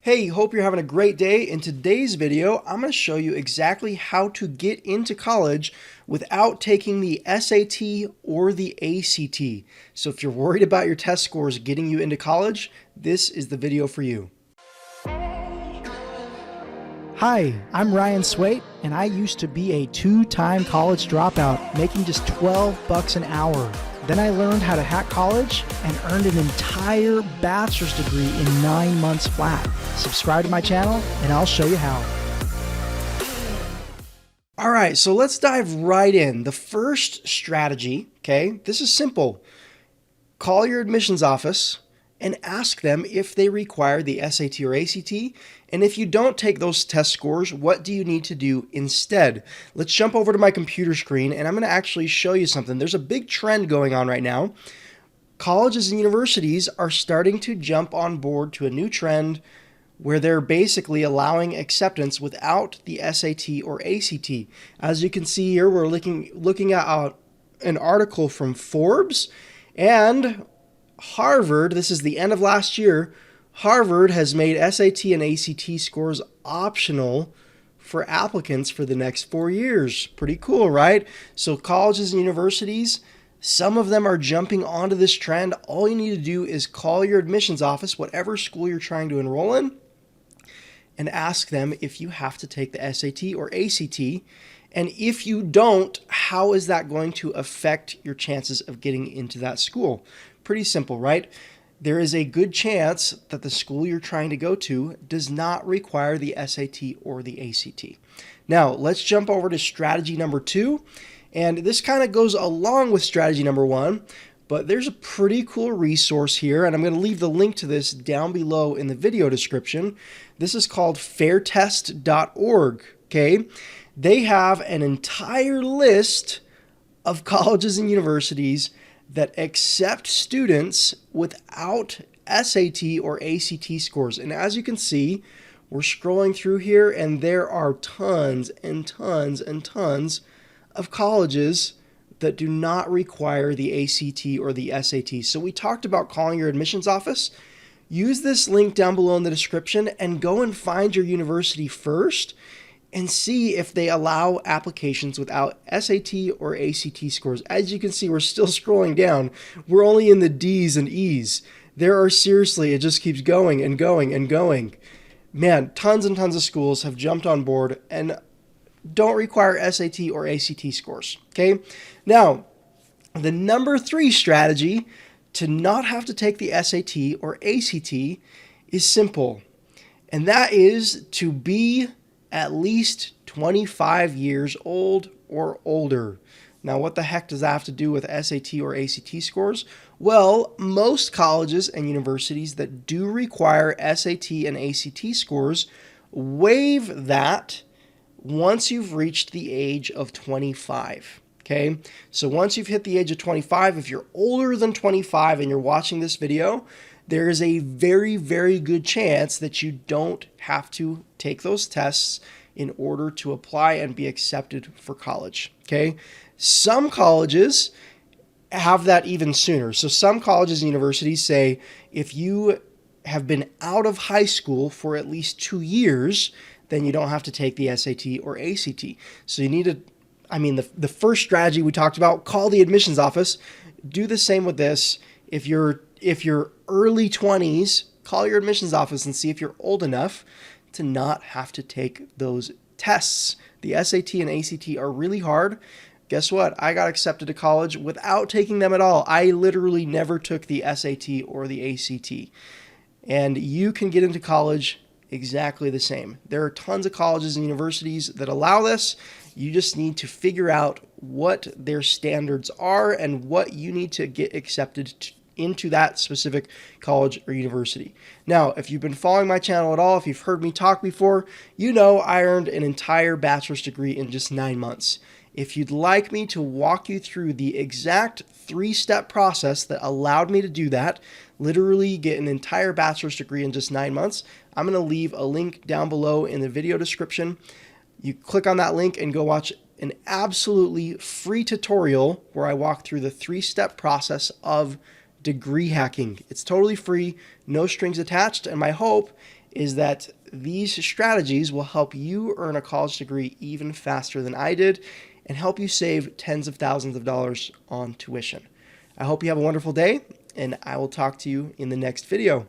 Hey, hope you're having a great day. In today's video, I'm going to show you exactly how to get into college without taking the SAT or the ACT. So if you're worried about your test scores getting you into college, this is the video for you. Hi, I'm Ryan Swayt, and I used to be a two-time college dropout, making just $12 an hour. Then I learned how to hack college and earned an entire bachelor's degree in 9 months flat. Subscribe to my channel, and I'll show you how. All right, so let's dive right in. The first strategy, okay, this is simple. Call your admissions office and ask them if they require the SAT or ACT. And if you don't take those test scores, what do you need to do instead? Let's jump over to my computer screen and I'm going to actually show you something. There's a big trend going on right now. Colleges and universities are starting to jump on board to a new trend where they're basically allowing acceptance without the SAT or ACT. As you can see here, we're looking at an article from Forbes and Harvard. This is the end of last year. Harvard has made SAT and ACT scores optional for applicants for the next 4 years. Pretty cool, right? So colleges and universities, some of them are jumping onto this trend. All you need to do is call your admissions office, whatever school you're trying to enroll in, and ask them if you have to take the SAT or ACT. And if you don't, how is that going to affect your chances of getting into that school? Pretty simple, right? There is a good chance that the school you're trying to go to does not require the SAT or the ACT. Now, let's jump over to strategy number 2. And this kind of goes along with strategy number 1, but there's a pretty cool resource here, and I'm going to leave the link to this down below in the video description. This is called fairtest.org, okay? They have an entire list of colleges and universities that accept students without SAT or ACT scores. And as you can see, we're scrolling through here and there are tons and tons and tons of colleges that do not require the ACT or the SAT. So we talked about calling your admissions office. Use this link down below in the description and go and find your university first and see if they allow applications without SAT or ACT scores. As you can see, we're still scrolling down. We're only in the D's and E's. There are seriously, it just keeps going and going and going. Man, tons and tons of schools have jumped on board and don't require SAT or ACT scores, okay? Now, the number 3 strategy to not have to take the SAT or ACT is simple, and that is to be at least 25 years old or older. Now, what the heck does that have to do with SAT or ACT scores? Well, most colleges and universities that do require SAT and ACT scores waive that once you've reached the age of 25. Okay, so once you've hit the age of 25, if you're older than 25 and you're watching this video, there is a very, very good chance that you don't have to take those tests in order to apply and be accepted for college. Okay, some colleges have that even sooner. So some colleges and universities say if you have been out of high school for at least 2 years, then you don't have to take the SAT or ACT. So you need to, the first strategy we talked about, call the admissions office. Do the same with this. If you're early 20s, call your admissions office and see if you're old enough to not have to take those tests. The SAT and ACT are really hard. Guess what? I got accepted to college without taking them at all. I literally never took the SAT or the ACT. And you can get into college exactly the same. There are tons of colleges and universities that allow this. You just need to figure out what their standards are and what you need to get accepted into that specific college or university. Now, if you've been following my channel at all, if you've heard me talk before, you know I earned an entire bachelor's degree in just 9 months. If you'd like me to walk you through the exact 3-step process that allowed me to do that, literally get an entire bachelor's degree in just 9 months, I'm going to leave a link down below in the video description. You click on that link and go watch an absolutely free tutorial where I walk through the 3-step process of degree hacking. It's totally free, no strings attached, and my hope is that these strategies will help you earn a college degree even faster than I did and help you save tens of thousands of dollars on tuition. I hope you have a wonderful day, and I will talk to you in the next video.